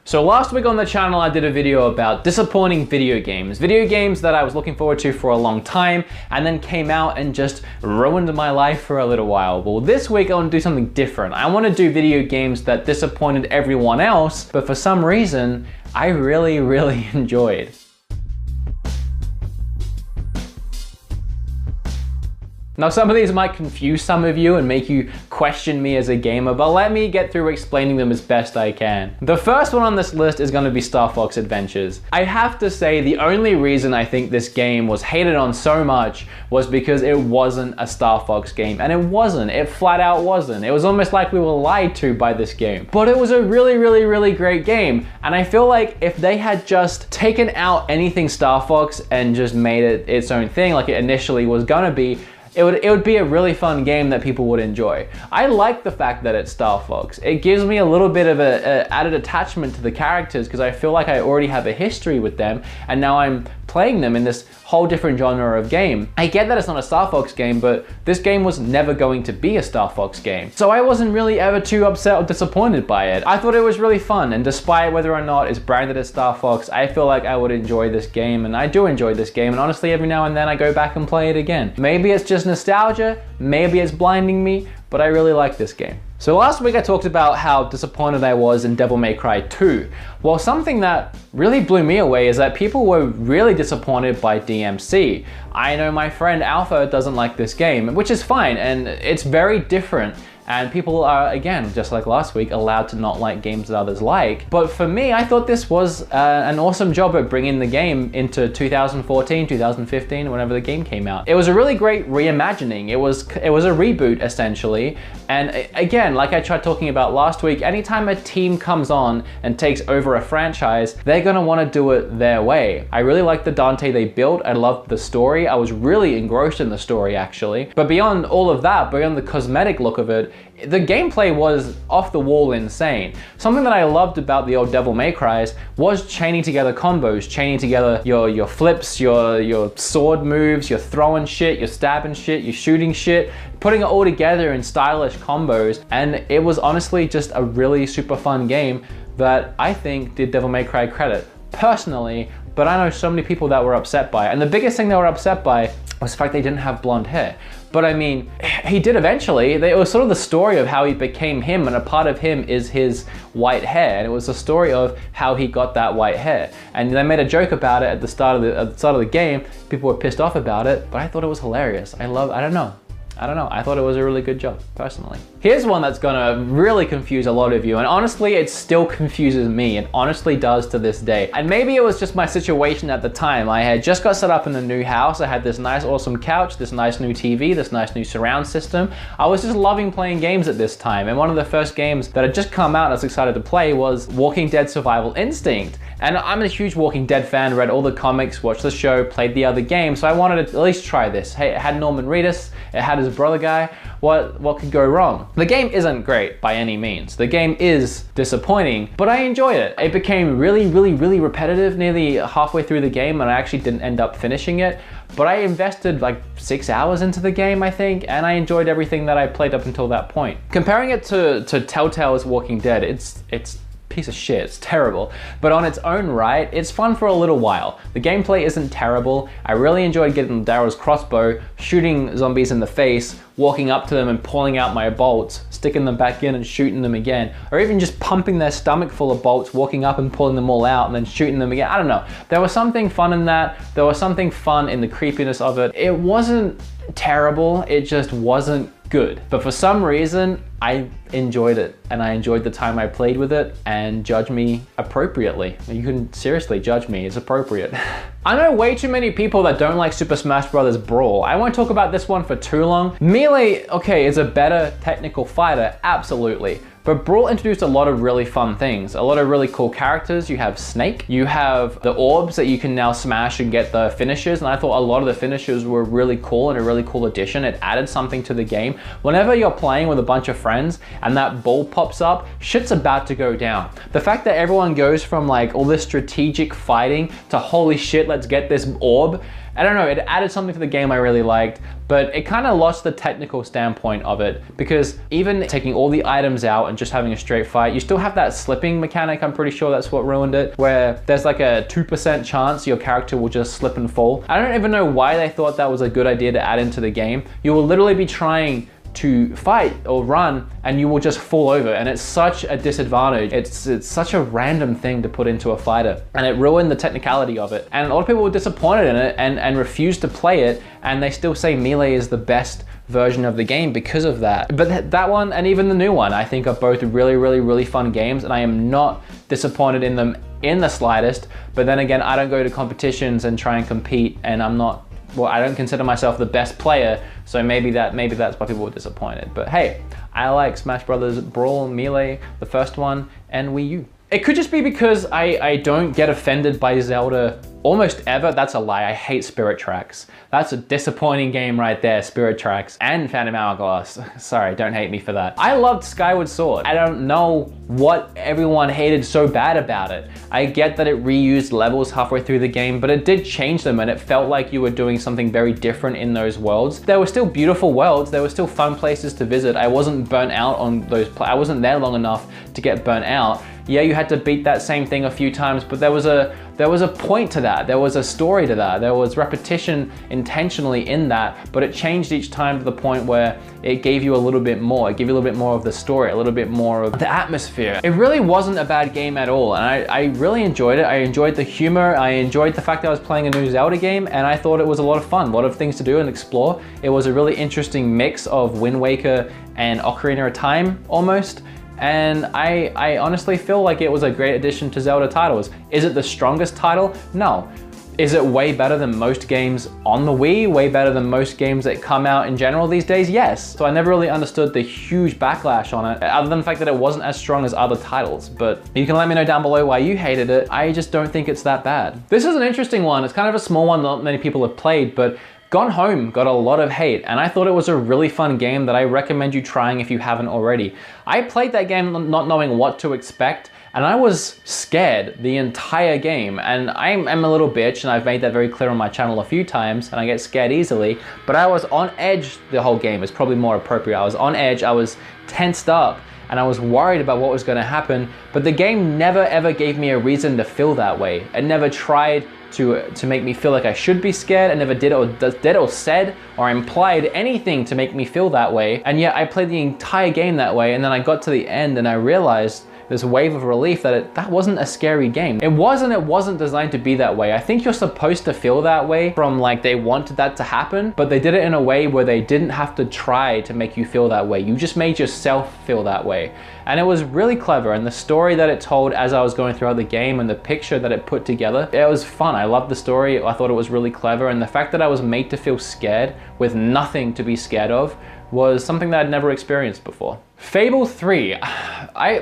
So last week on the channel, I did a video about disappointing video games that I was looking forward to for a long time and then came out and just ruined my life for a little while. Well, this week I want to do something different. I want to do video games that disappointed everyone else, but for some reason, I really enjoyed. Now, some of these might confuse some of you and make you question me as a gamer, but let me get through explaining them as best I can. The first one on this list is going to be Star Fox Adventures. I have to say the only reason I think this game was hated on so much was because it wasn't a Star Fox game, and it wasn't. It flat out wasn't. It was almost like we were lied to by this game. But it was a really great game, and I feel like if they had just taken out anything Star Fox and just made it its own thing like it initially was gonna be, it would be a really fun game that people would enjoy. I like the fact that it's Star Fox. It gives me a little bit of a added attachment to the characters because I feel like I already have a history with them and now I'm playing them in this whole different genre of game. I get that it's not a Star Fox game, but this game was never going to be a Star Fox game. So I wasn't really ever too upset or disappointed by it. I thought it was really fun, and despite whether or not it's branded as Star Fox, I feel like I would enjoy this game, and I do enjoy this game, and honestly every now and then I go back and play it again. Maybe it's just nostalgia, maybe it's blinding me, but I really like this game. So last week I talked about how disappointed I was in Devil May Cry 2. Well, something that really blew me away is that people were really disappointed by DMC. I know my friend Alpha doesn't like this game, which is fine, and it's very different. And people are, again, just like last week, allowed to not like games that others like. But for me, I thought this was an awesome job at bringing the game into 2014, 2015, whenever the game came out. It was a really great reimagining. It was a reboot, essentially. And again, like I tried talking about last week, anytime a team comes on and takes over a franchise, they're gonna wanna do it their way. I really liked the Dante they built. I loved the story. I was really engrossed in the story, actually. But beyond all of that, beyond the cosmetic look of it, the gameplay was off the wall insane. Something that I loved about the old Devil May Cry's was chaining together combos, chaining together your flips, your sword moves, your throwing shit, your stabbing shit, your shooting shit, putting it all together in stylish combos, and it was honestly just a really super fun game that I think did Devil May Cry credit, personally, but I know so many people that were upset by it, and the biggest thing they were upset by was the fact they didn't have blonde hair. But I mean, he did eventually. It was sort of the story of how he became him, and a part of him is his white hair, and it was the story of how he got that white hair. And they made a joke about it at the start of the game. People were pissed off about it, but I thought it was hilarious. I don't know. I thought it was a really good job, personally. Here's one that's gonna really confuse a lot of you, and honestly, it still confuses me. It honestly does to this day. And maybe it was just my situation at the time. I had just got set up in a new house. I had this nice, awesome couch, this nice new TV, this nice new surround system. I was just loving playing games at this time. And one of the first games that had just come out and I was excited to play was Walking Dead Survival Instinct. And I'm a huge Walking Dead fan, read all the comics, watched the show, played the other games, so I wanted to at least try this. Hey, it had Norman Reedus, it had his brother guy. What could go wrong? The game isn't great by any means. The game is disappointing, but I enjoyed it. It became really repetitive nearly halfway through the game, and I actually didn't end up finishing it. But I invested like 6 hours into the game, I think, and I enjoyed everything that I played up until that point. Comparing it to Telltale's Walking Dead, it's piece of shit, it's terrible. But on its own right, it's fun for a little while. The gameplay isn't terrible. I really enjoyed getting Daryl's crossbow, shooting zombies in the face, walking up to them and pulling out my bolts, sticking them back in and shooting them again, or even just pumping their stomach full of bolts, walking up and pulling them all out and then shooting them again. I don't know. There was something fun in that. There was something fun in the creepiness of it. It wasn't terrible, it just wasn't good. But for some reason, I enjoyed it, and I enjoyed the time I played with it, and judge me appropriately. You can seriously judge me, it's appropriate. I know way too many people that don't like Super Smash Bros. Brawl. I won't talk about this one for too long. Melee, okay, is a better technical fighter, absolutely. But Brawl introduced a lot of really fun things, a lot of really cool characters. You have Snake, you have the orbs that you can now smash and get the finishes, and I thought a lot of the finishes were really cool and a really cool addition. It added something to the game. Whenever you're playing with a bunch of friends and that ball pops up, shit's about to go down. The fact that everyone goes from like all this strategic fighting to holy shit, let's get this orb, I don't know, it added something to the game I really liked, but it kind of lost the technical standpoint of it, because even taking all the items out and just having a straight fight. You still have that slipping mechanic, I'm pretty sure that's what ruined it, where there's like a 2% chance your character will just slip and fall. I don't even know why they thought that was a good idea to add into the game. You will literally be trying to fight or run and you will just fall over, and it's such a disadvantage. It's such a random thing to put into a fighter, and it ruined the technicality of it. And a lot of people were disappointed in it and refused to play it, and they still say Melee is the best version of the game because of that. But that one and even the new one, I think are both really fun games, and I am not disappointed in them in the slightest. But then again, I don't go to competitions and try and compete, and I don't consider myself the best player, so maybe that's why people were disappointed. But hey, I like Smash Brothers Brawl, Melee, the first one, and Wii U. It could just be because I don't get offended by Zelda almost ever. That's a lie. I hate Spirit Tracks. That's a disappointing game right there, Spirit Tracks and Phantom Hourglass. Sorry, don't hate me for that. I loved Skyward Sword. I don't know what everyone hated so bad about it. I get that it reused levels halfway through the game, but it did change them, and it felt like you were doing something very different in those worlds. There were still beautiful worlds. There were still fun places to visit. I wasn't burnt out on those. I wasn't there long enough to get burnt out. Yeah, you had to beat that same thing a few times, but there was a point to that. There was a story to that. There was repetition intentionally in that, but it changed each time to the point where it gave you a little bit more. It gave you a little bit more of the story, a little bit more of the atmosphere. It really wasn't a bad game at all, and I really enjoyed it. I enjoyed the humor. I enjoyed the fact that I was playing a new Zelda game, and I thought it was a lot of fun, a lot of things to do and explore. It was a really interesting mix of Wind Waker and Ocarina of Time, almost. And I honestly feel like it was a great addition to Zelda titles. Is it the strongest title? No. Is it way better than most games on the Wii? Way better than most games that come out in general these days? Yes. So I never really understood the huge backlash on it, other than the fact that it wasn't as strong as other titles. But you can let me know down below why you hated it. I just don't think it's that bad. This is an interesting one. It's kind of a small one, not many people have played, but Gone Home got a lot of hate, and I thought it was a really fun game that I recommend you trying if you haven't already. I played that game not knowing what to expect, and I was scared the entire game, and I'm a little bitch, and I've made that very clear on my channel a few times, and I get scared easily, but I was on edge the whole game. It's probably more appropriate. I was on edge, I was tensed up, and I was worried about what was going to happen, but the game never ever gave me a reason to feel that way. It never tried to make me feel like I should be scared. I never did or said or implied anything to make me feel that way. And yet I played the entire game that way, and then I got to the end and I realized this wave of relief that that wasn't a scary game. It wasn't designed to be that way. I think you're supposed to feel that way from like they wanted that to happen, but they did it in a way where they didn't have to try to make you feel that way. You just made yourself feel that way. And it was really clever, and the story that it told as I was going throughout the game and the picture that it put together, it was fun. I loved the story. I thought it was really clever, and the fact that I was made to feel scared with nothing to be scared of was something that I'd never experienced before. Fable 3.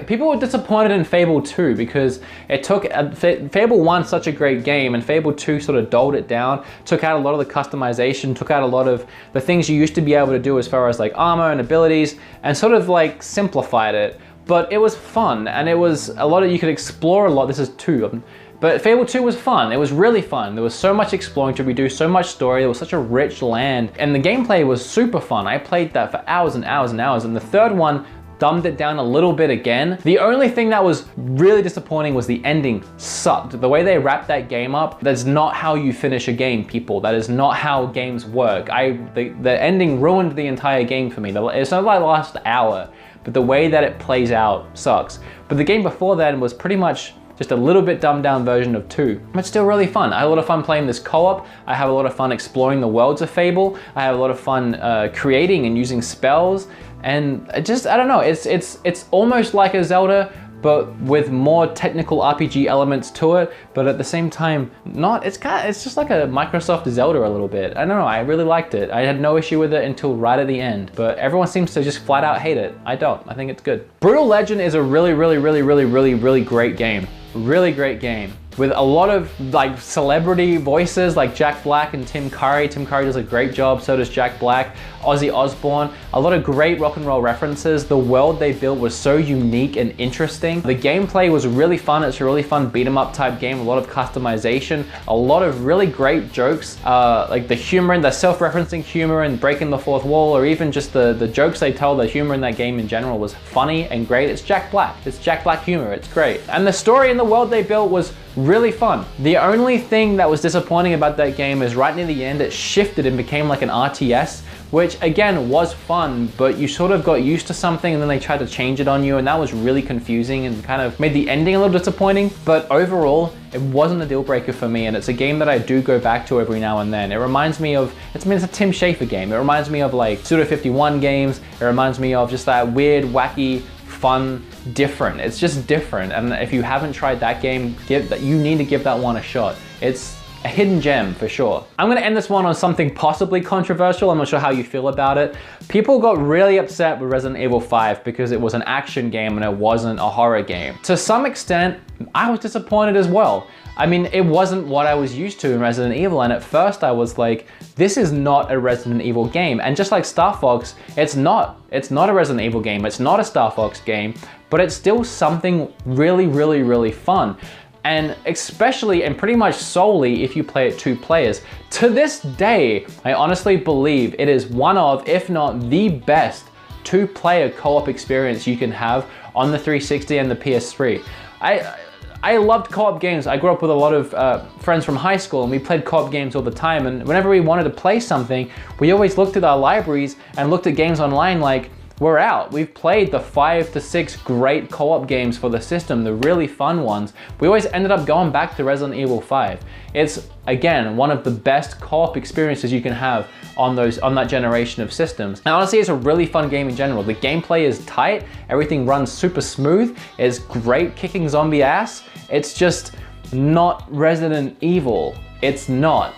People were disappointed in Fable 2 because it took Fable 1 such a great game, and Fable 2 sort of dulled it down, took out a lot of the customization, took out a lot of the things you used to be able to do as far as like armor and abilities, and sort of like simplified it. But it was fun, and it was a lot of, you could explore a lot. This is 2. But Fable 2 was fun. It was really fun. There was so much exploring to redo, so much story. There was such a rich land, and the gameplay was super fun. I played that for hours and hours and hours, and the third one dumbed it down a little bit again. The only thing that was really disappointing was the ending sucked. The way they wrapped that game up, that's not how you finish a game, people. That is not how games work. The ending ruined the entire game for me. It's not like the last hour, but the way that it plays out sucks. But the game before then was pretty much just a little bit dumbed down version of 2. But still really fun. I had a lot of fun playing this co-op. I have a lot of fun exploring the worlds of Fable. I have a lot of fun creating and using spells. And I don't know, it's almost like a Zelda, but with more technical RPG elements to it, but at the same time, it's just like a Microsoft Zelda a little bit. I don't know, I really liked it. I had no issue with it until right at the end, but everyone seems to just flat out hate it. I don't, I think it's good. Brutal Legend is a really great game. Really great game. with a lot of like celebrity voices like Jack Black and Tim Curry. Tim Curry does a great job, so does Jack Black. Ozzy Osbourne, a lot of great rock and roll references. The world they built was so unique and interesting. The gameplay was really fun. It's a really fun beat 'em up type game, a lot of customization, a lot of really great jokes, like the humor and the self-referencing humor and breaking the fourth wall, or even just the jokes they tell, the humor in that game in general was funny and great. It's Jack Black. It's Jack Black humor. It's great. And the story and the world they built was really fun. The only thing that was disappointing about that game is right near the end, it shifted and became like an RTS, which again was fun, but you sort of got used to something and then they tried to change it on you, and that was really confusing and kind of made the ending a little disappointing. But overall, it wasn't a deal breaker for me, and it's a game that I do go back to every now and then. It reminds me of, it's a Tim Schafer game. It reminds me of like Suda51 games. It reminds me of just that weird, wacky, fun, different. It's just different, and if you haven't tried that game, you need to give that one a shot. It's a hidden gem for sure. I'm gonna end this one on something possibly controversial. I'm not sure how you feel about it. People got really upset with Resident Evil 5 because it was an action game and it wasn't a horror game. To some extent, I was disappointed as well. I mean, it wasn't what I was used to in Resident Evil, and at first I was like, this is not a Resident Evil game. And just like Star Fox, it's not a Resident Evil game, it's not a Star Fox game, but it's still something really, really, really fun. And especially and pretty much solely if you play it 2 players. To this day, I honestly believe it is one of, if not the best 2-player co-op experience you can have on the 360 and the PS3. I loved co-op games. I grew up with a lot of friends from high school, and we played co-op games all the time, and whenever we wanted to play something, we always looked at our libraries and looked at games online like, we're out. We've played the 5 to 6 great co-op games for the system, the really fun ones. We always ended up going back to Resident Evil 5. It's, again, one of the best co-op experiences you can have on that generation of systems. And honestly, it's a really fun game in general. The gameplay is tight, everything runs super smooth, it's great kicking zombie ass. It's just not Resident Evil. It's not.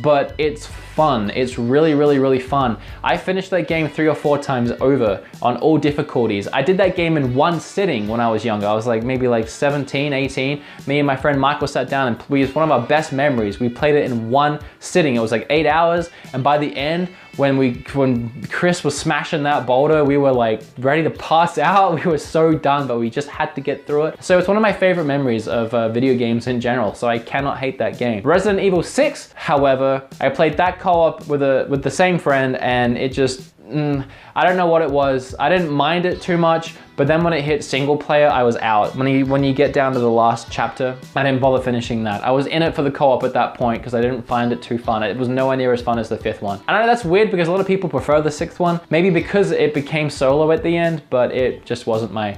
But it's fun. It's really, really, really fun. I finished that game 3 or 4 times over on all difficulties. I did that game in one sitting when I was younger. I was like maybe like 17, 18. Me and my friend Michael sat down and it's one of our best memories. We played it in one sitting. It was like 8 hours, and by the end, when Chris was smashing that boulder, we were like ready to pass out. We were so done, but we just had to get through it. So it's one of my favorite memories of video games in general, so I cannot hate that game. Resident Evil 6, however, I played that co-op with the same friend, and it just, I don't know what it was. I didn't mind it too much, but then when it hit single player, I was out. When you get down to the last chapter, I didn't bother finishing that. I was in it for the co-op at that point because I didn't find it too fun. It was nowhere near as fun as the 5th one. I know that's weird because a lot of people prefer the 6th one, maybe because it became solo at the end, but it just wasn't my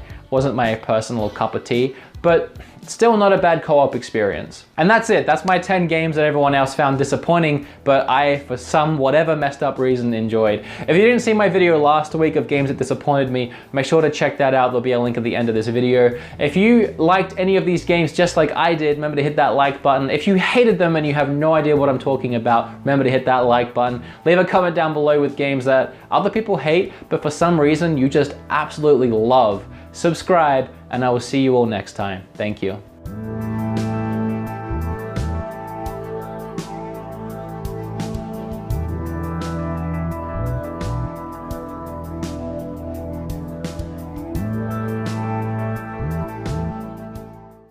personal cup of tea. But still not a bad co-op experience. And that's it. That's my 10 games that everyone else found disappointing, but I, for some whatever messed up reason, enjoyed. If you didn't see my video last week of games that disappointed me, make sure to check that out. There'll be a link at the end of this video. If you liked any of these games just like I did, remember to hit that like button. If you hated them and you have no idea what I'm talking about, remember to hit that like button. Leave a comment down below with games that other people hate, but for some reason you just absolutely love. Subscribe, and I will see you all next time. Thank you.